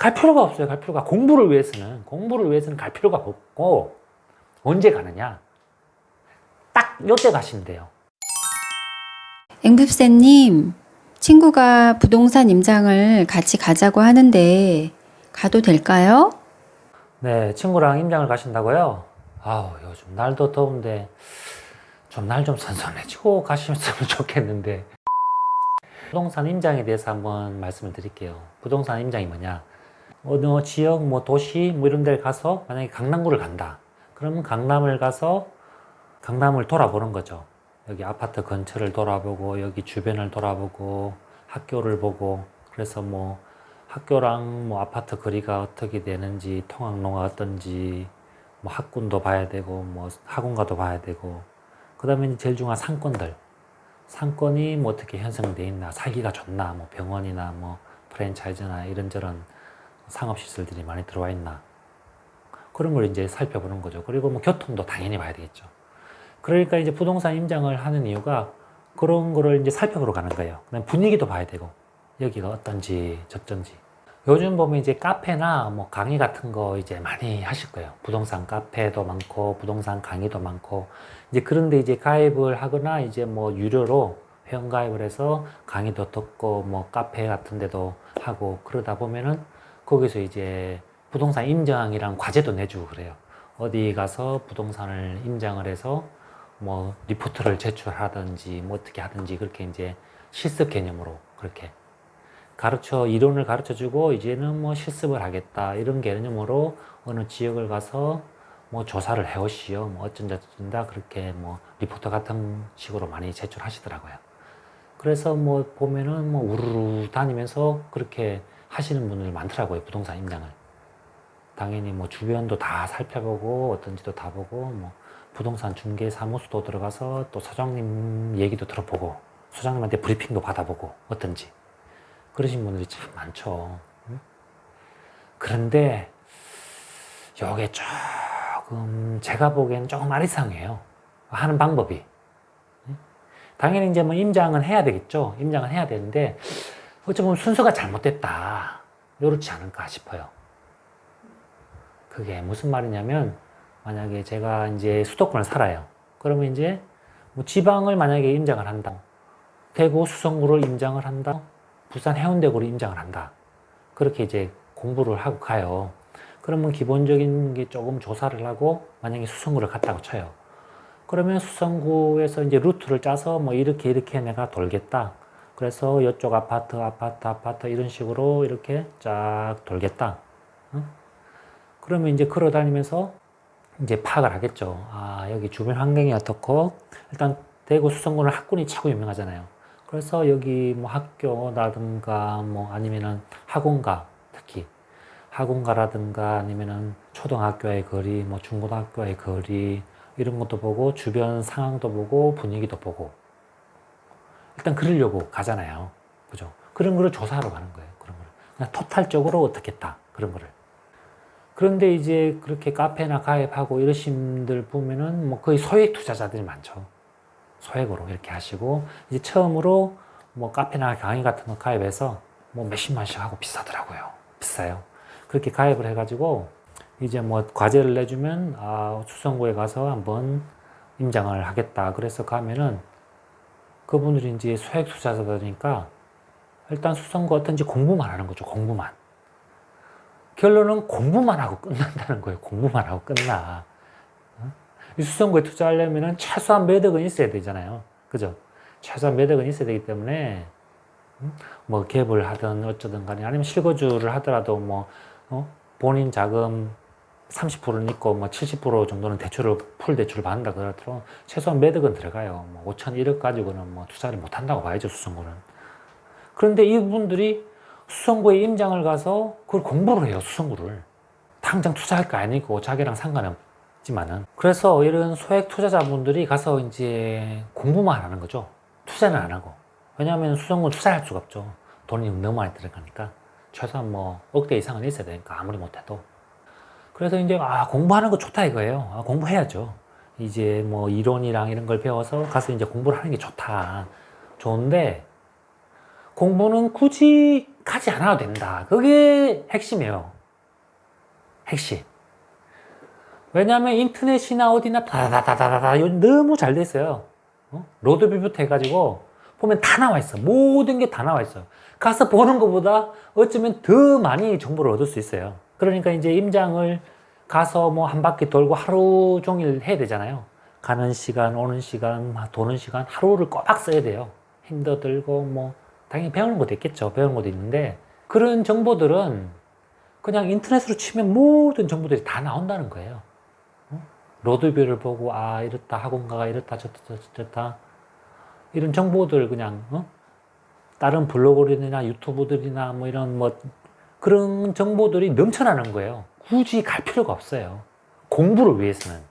갈 필요가 없어요. 갈 필요가. 공부를 위해서는 갈 필요가 없고, 언제 가느냐? 딱 요때 가시면 돼요. 앵붓쌤님, 친구가 부동산 임장을 같이 가자고 하는데 가도 될까요? 네, 친구랑 임장을 가신다고요? 아우, 요즘 날도 더운데, 좀 날 좀 선선해지고 가셨으면 좋겠는데. 부동산 임장에 대해서 한번 말씀을 드릴게요. 부동산 임장이 뭐냐? 어느 지역, 뭐 도시, 뭐 이런 데를 가서 만약에 강남구를 간다. 그러면 강남을 가서 강남을 돌아보는 거죠. 여기 아파트 근처를 돌아보고, 여기 주변을 돌아보고, 학교를 보고, 그래서 뭐 학교랑 뭐 아파트 거리가 어떻게 되는지, 통학로가 어떤지, 뭐 학군도 봐야 되고, 뭐 학원가도 봐야 되고, 그 다음에 제일 중요한 상권들. 상권이 뭐 어떻게 형성되어 있나, 살기가 좋나, 뭐 병원이나 뭐 프랜차이즈나 이런저런 상업시설들이 많이 들어와 있나. 그런 걸 이제 살펴보는 거죠. 그리고 뭐 교통도 당연히 봐야 되겠죠. 그러니까 이제 부동산 임장을 하는 이유가 그런 거를 이제 살펴보러 가는 거예요. 그다음 분위기도 봐야 되고, 여기가 어떤지, 저쩐지. 요즘 보면 이제 카페나 뭐 강의 같은 거 이제 많이 하실 거예요. 부동산 카페도 많고, 부동산 강의도 많고, 이제 그런데 이제 가입을 하거나 이제 뭐 유료로 회원 가입을 해서 강의도 듣고, 뭐 카페 같은 데도 하고, 그러다 보면은 거기서 이제 부동산 임장이랑 과제도 내주고 그래요. 어디 가서 부동산을 임장을 해서 뭐 리포트를 제출하든지 뭐 어떻게 하든지 그렇게 이제 실습 개념으로 그렇게 이론을 가르쳐 주고 이제는 뭐 실습을 하겠다 이런 개념으로 어느 지역을 가서 뭐 조사를 해오시오 뭐 어쩐다 그렇게 뭐 리포트 같은 식으로 많이 제출하시더라고요. 그래서 뭐 보면은 뭐 우르르 다니면서 그렇게 하시는 분들 많더라고요. 부동산 임장을. 당연히 뭐 주변도 다 살펴보고 어떤지도 다 보고 뭐 부동산 중개 사무소도 들어가서 또 소장님 얘기도 들어보고 소장님한테 브리핑도 받아보고 어떤지 그러신 분들이 참 많죠. 그런데 요게 조금 제가 보기에는 조금 아리송해요. 하는 방법이. 당연히 이제 뭐 임장은 해야 되겠죠. 임장은 해야 되는데 어찌 보면 순서가 잘못됐다. 요렇지 않을까 싶어요. 그게 무슨 말이냐면 만약에 제가 이제 수도권을 살아요. 그러면 이제 뭐 지방을 만약에 임장을 한다. 대구 수성구를 임장을 한다. 부산 해운대구를 임장을 한다. 그렇게 이제 공부를 하고 가요. 그러면 기본적인 게 조금 조사를 하고 만약에 수성구를 갔다고 쳐요. 그러면 수성구에서 이제 루트를 짜서 뭐 이렇게 내가 돌겠다. 그래서 이쪽 아파트 이런 식으로 이렇게 쫙 돌겠다. 그러면 이제 걸어 다니면서 이제 파악을 하겠죠. 아, 여기 주변 환경이 어떻고, 일단 대구 수성구는 학군이 최고 유명하잖아요. 그래서 여기 뭐 학교라든가 뭐 아니면은 학원가, 특히 학원가라든가 아니면은 초등학교의 거리, 뭐 중고등학교의 거리, 이런 것도 보고, 주변 상황도 보고, 분위기도 보고. 일단 그러려고 가잖아요. 그죠? 그런 거를 조사하러 가는 거예요. 그런 거를. 그냥 토탈적으로 어떻겠다. 그런 거를. 그런데 이제 그렇게 카페나 가입하고 이러신 분들 보면은 뭐 거의 소액 투자자들이 많죠. 소액으로 이렇게 하시고, 이제 처음으로 뭐 카페나 강의 같은 거 가입해서 뭐 몇십만씩 하고 비싸더라고요. 비싸요. 그렇게 가입을 해가지고, 이제 뭐 과제를 내주면, 아, 수성구에 가서 한번 임장을 하겠다. 그래서 가면은 그분들이 이제 소액 투자자들이니까 일단 수성구 어떤지 공부만 하는 거죠. 공부만. 결론은 공부만 하고 끝난다는 거예요. 공부만 하고 끝나. 이 수성구에 투자하려면 최소한 몇 억은 있어야 되잖아요. 그죠? 최소한 몇 억은 있어야 되기 때문에, 뭐 갭을 하든 어쩌든 간에, 아니면 실거주를 하더라도 뭐, 본인 자금 30%는 있고, 뭐 70% 정도는 풀 대출을 받는다 그러더라도 최소한 몇 억은 들어가요. 뭐 5천, 1억 가지고는 뭐 투자를 못 한다고 봐야죠, 수성구는. 그런데 이분들이 수성구에 임장을 가서 그걸 공부를 해요, 수성구를. 당장 투자할 거 아니고 자기랑 상관없지만은. 그래서 이런 소액 투자자분들이 가서 이제 공부만 하는 거죠. 투자는 안 하고. 왜냐하면 수성구는 투자할 수가 없죠. 돈이 너무 많이 들어가니까. 최소한 뭐 억대 이상은 있어야 되니까 아무리 못해도. 그래서 이제 공부하는 거 좋다 이거예요. 공부해야죠. 이제 뭐 이론이랑 이런 걸 배워서 가서 이제 공부를 하는 게 좋다. 좋은데 공부는 굳이 가지 않아도 된다. 그게 핵심이에요. 핵심. 왜냐하면 인터넷이나 어디나 다다다다다다 요즘 너무 잘 돼 있어요. 로드뷰부터 해가지고 보면 다 나와 있어. 모든 게 다 나와 있어. 가서 보는 것보다 어쩌면 더 많이 정보를 얻을 수 있어요. 그러니까 이제 임장을 가서 뭐 한 바퀴 돌고 하루 종일 해야 되잖아요. 가는 시간, 오는 시간, 도는 시간, 하루를 꼬박 써야 돼요. 힘도 들고 뭐 당연히 배우는 것도 있겠죠. 배우는 것도 있는데 그런 정보들은 그냥 인터넷으로 치면 모든 정보들이 다 나온다는 거예요. 로드뷰를 보고 아 이렇다 학원가가 이렇다 저렇다 이런 정보들 그냥 다른 블로그들이나 유튜브들이나 뭐 이런 뭐 그런 정보들이 넘쳐나는 거예요. 굳이 갈 필요가 없어요. 공부를 위해서는.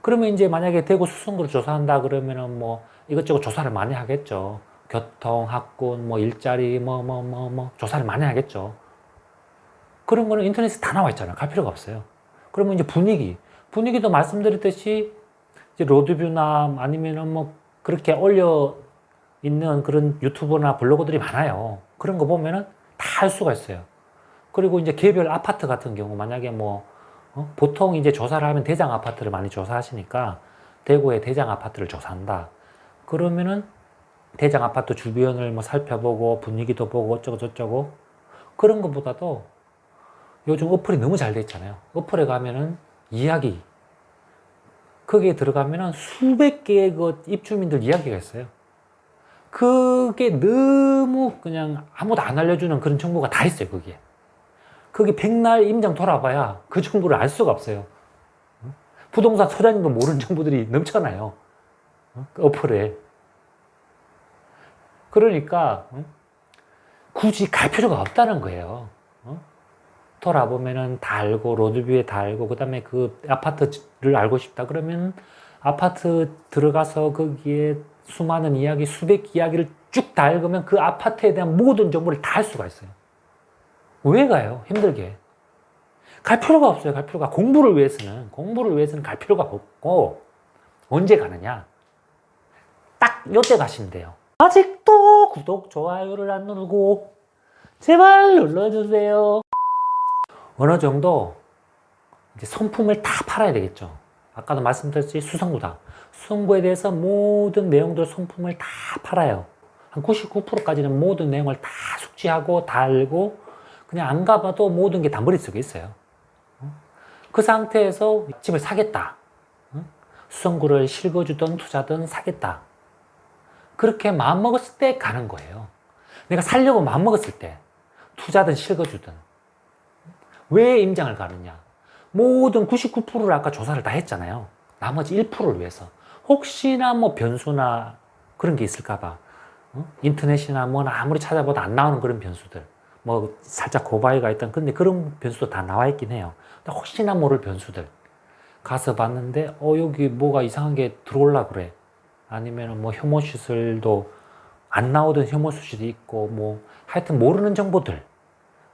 그러면 이제 만약에 대구 수성구를 조사한다 그러면은 뭐 이것저것 조사를 많이 하겠죠. 교통, 학군, 뭐 일자리, 뭐 조사를 많이 하겠죠. 그런 거는 인터넷에 다 나와 있잖아요. 갈 필요가 없어요. 그러면 이제 분위기도 말씀드렸듯이 이제 로드뷰나 아니면은 뭐 그렇게 올려 있는 그런 유튜버나 블로거들이 많아요. 그런 거 보면은 다 할 수가 있어요. 그리고 이제 개별 아파트 같은 경우 만약에 뭐 보통 이제 조사를 하면 대장 아파트를 많이 조사하시니까 대구의 대장 아파트를 조사한다. 그러면은 대장 아파트 주변을 뭐 살펴보고 분위기도 보고 어쩌고 저쩌고 그런 것보다도 요즘 어플이 너무 잘 돼 있잖아요. 어플에 가면은 이야기 거기에 들어가면은 수백 개의 그 입주민들 이야기가 있어요. 그게 너무 그냥 아무도 안 알려주는 그런 정보가 다 있어요, 거기에. 거기 백날 임장 돌아봐야 그 정보를 알 수가 없어요. 부동산 소장님도 모르는 정보들이 넘쳐나요. 그 어플에. 그러니까 굳이 갈 필요가 없다는 거예요. 돌아보면은 다 알고 로드뷰에 다 알고 그다음에 그 아파트를 알고 싶다 그러면 아파트 들어가서 거기에 수많은 이야기 수백 이야기를 쭉 다 읽으면 그 아파트에 대한 모든 정보를 다 알 수가 있어요. 왜 가요? 힘들게. 갈 필요가 없어요. 갈 필요가. 공부를 위해서는 갈 필요가 없고 언제 가느냐? 딱 요때 가시면 돼요. 아직도 구독 좋아요를 안 누르고 제발 눌러주세요. 어느 정도 이제 손품을 다 팔아야 되겠죠. 아까도 말씀드렸지 수성구다. 수성구에 대해서 모든 내용들 손품을 다 팔아요. 한 99%까지는 모든 내용을 다 숙지하고 다 알고 그냥 안 가봐도 모든 게 다 머릿속에 있어요. 그 상태에서 집을 사겠다. 수성구를 실거주든 투자든 사겠다. 그렇게 마음먹었을 때 가는 거예요. 내가 살려고 마음먹었을 때 투자든 실거주든 왜 임장을 가느냐? 모든 99%를 아까 조사를 다 했잖아요. 나머지 1%를 위해서. 혹시나 뭐 변수나 그런 게 있을까봐. 인터넷이나 뭐나 아무리 찾아봐도 안 나오는 그런 변수들. 뭐 살짝 고바위가 있던 근데 그런 변수도 다 나와 있긴 해요. 근데 혹시나 모를 변수들. 가서 봤는데 여기 뭐가 이상한 게 들어올라 그래. 아니면 뭐 혐오 시설도 안 나오던 혐오 수술이 있고 뭐 하여튼 모르는 정보들.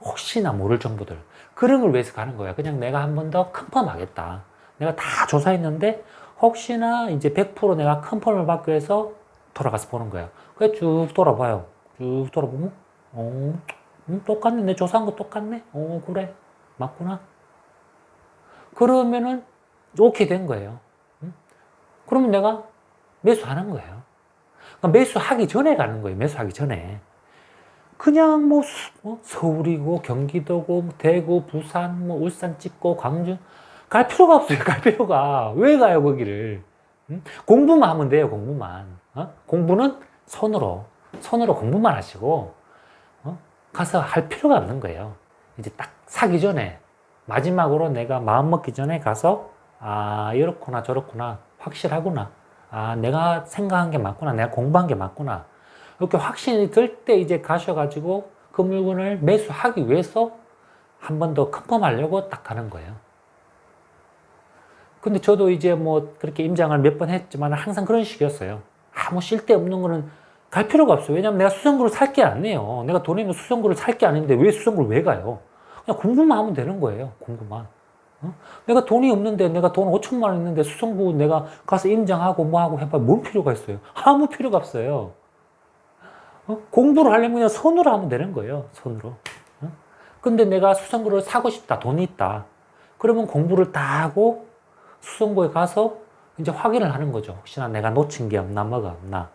혹시나 모를 정보들. 그런 걸 위해서 가는 거야. 그냥 내가 한 번 더 컨펌하겠다. 내가 다 조사했는데 혹시나 이제 100% 내가 컨펌을 받기 위해서 돌아가서 보는 거야. 그래 쭉 돌아봐요. 쭉 돌아보면 똑같네. 내 조사한 거 똑같네. 그래. 맞구나. 그러면은 오케이 된 거예요. 그러면 내가 매수하는 거예요. 그러니까 매수하기 전에 가는 거예요. 매수하기 전에. 그냥 뭐 서울이고 경기도고 대구, 부산, 뭐 울산 찍고 광주 갈 필요가 없어요. 갈 필요가. 왜 가요 거기를? 공부만 하면 돼요. 공부만. 공부는 손으로 공부만 하시고 가서 할 필요가 없는 거예요. 이제 딱 사기 전에 마지막으로 내가 마음 먹기 전에 가서 이렇구나 저렇구나 확실하구나. 내가 생각한 게 맞구나. 내가 공부한 게 맞구나. 이렇게 확신이 들 때 이제 가셔가지고 그 물건을 매수하기 위해서 한 번 더 컨펌하려고 딱 가는 거예요. 근데 저도 이제 뭐 그렇게 임장을 몇 번 했지만 항상 그런 식이었어요. 아무 쓸데없는 거는 갈 필요가 없어요. 왜냐면 내가 수성구를 살 게 아니에요. 내가 돈 있는 수성구를 살 게 아닌데 왜 수성구를 왜 가요? 그냥 공부만 하면 되는 거예요. 공부만. 내가 돈이 없는데 내가 돈 5천만 원 있는데 수성구 내가 가서 임장하고 뭐하고 해봐 뭔 필요가 있어요? 아무 필요가 없어요. 공부를 하려면 그냥 손으로 하면 되는 거예요. 손으로. 근데 내가 수성구를 사고 싶다. 돈이 있다. 그러면 공부를 다 하고 수성구에 가서 이제 확인을 하는 거죠. 혹시나 내가 놓친 게 없나, 뭐가 없나.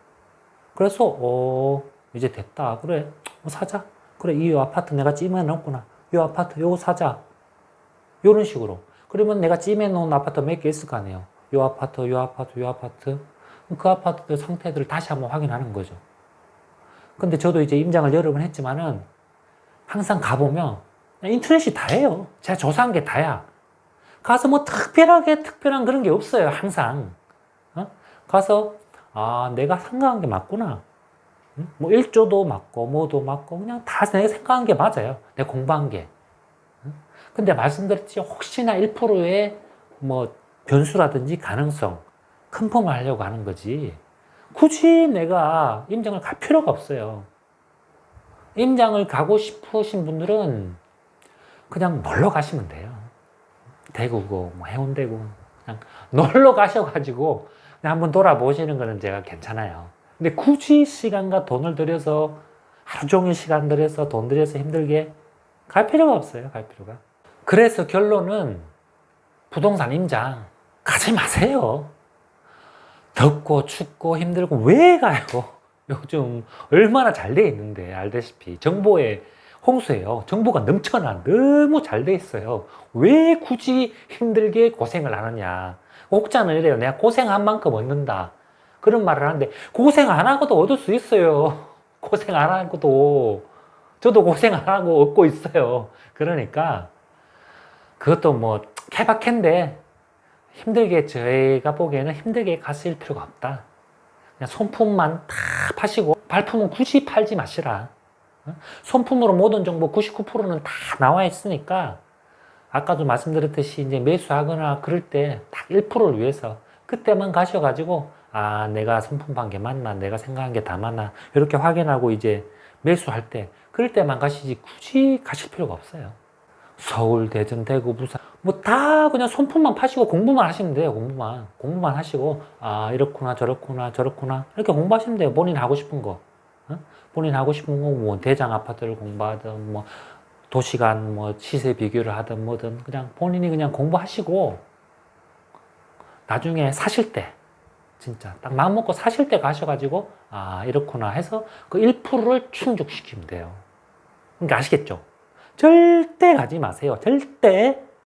그래서, 이제 됐다. 그래, 사자. 그래, 이 아파트 내가 찜해 놓구나. 이 아파트, 요거 사자. 요런 식으로. 그러면 내가 찜해 놓은 아파트 몇 개 있을 거 아니에요. 요 아파트, 요 아파트, 요 아파트. 그 아파트들 상태들을 다시 한번 확인하는 거죠. 근데 저도 이제 임장을 여러 번 했지만은 항상 가보면 인터넷이 다예요. 제가 조사한 게 다야. 가서 뭐 특별한 그런 게 없어요. 항상. 가서 내가 생각한 게 맞구나. 뭐 일조도 맞고 뭐도 맞고 그냥 다 내가 생각한 게 맞아요. 내가 공부한 게. 근데 말씀드렸지 혹시나 1%의 뭐 변수라든지 가능성 컨펌을 하려고 하는 거지. 굳이 내가 임장을 갈 필요가 없어요. 임장을 가고 싶으신 분들은 그냥 놀러 가시면 돼요. 대구고, 뭐 해운대고, 그냥 놀러 가셔가지고, 그냥 한번 돌아보시는 거는 제가 괜찮아요. 근데 굳이 시간과 돈을 들여서, 하루 종일 시간 들여서, 돈 들여서 힘들게 갈 필요가 없어요. 갈 필요가. 그래서 결론은 부동산 임장 가지 마세요. 덥고 춥고 힘들고 왜 가요? 요즘 얼마나 잘 돼 있는데 알다시피 정보에 홍수예요. 정보가 넘쳐나 너무 잘 돼 있어요. 왜 굳이 힘들게 고생을 하느냐. 옥자는 이래요. 내가 고생한 만큼 얻는다. 그런 말을 하는데 고생 안 하고도 얻을 수 있어요. 고생 안 하고도 저도 고생 안 하고 얻고 있어요. 그러니까 그것도 뭐 케바케인데 힘들게 저희가 보기에는 힘들게 가실 필요가 없다. 그냥 손품만 다 파시고 발품은 굳이 팔지 마시라. 손품으로 모든 정보 99%는 다 나와 있으니까 아까도 말씀드렸듯이 이제 매수하거나 그럴 때 딱 1%를 위해서 그때만 가셔가지고 내가 손품 판 게 맞나 내가 생각한 게 다 맞나 이렇게 확인하고 이제 매수할 때 그럴 때만 가시지 굳이 가실 필요가 없어요. 서울, 대전, 대구, 부산 뭐 다 그냥 손품만 파시고 공부만 하시면 돼요. 공부만 하시고 이렇구나 저렇구나 이렇게 공부하시면 돼요. 본인 하고 싶은 거 본인 하고 싶은 거 뭐 대장 아파트를 공부하든 뭐 도시간 뭐 시세 비교를 하든 뭐든 그냥 본인이 그냥 공부하시고 나중에 사실 때 진짜 딱 마음 먹고 사실 때 가셔가지고 이렇구나 해서 그 1%를 충족시키면 돼요. 그러니까 아시겠죠? 절대 가지 마세요. 절대.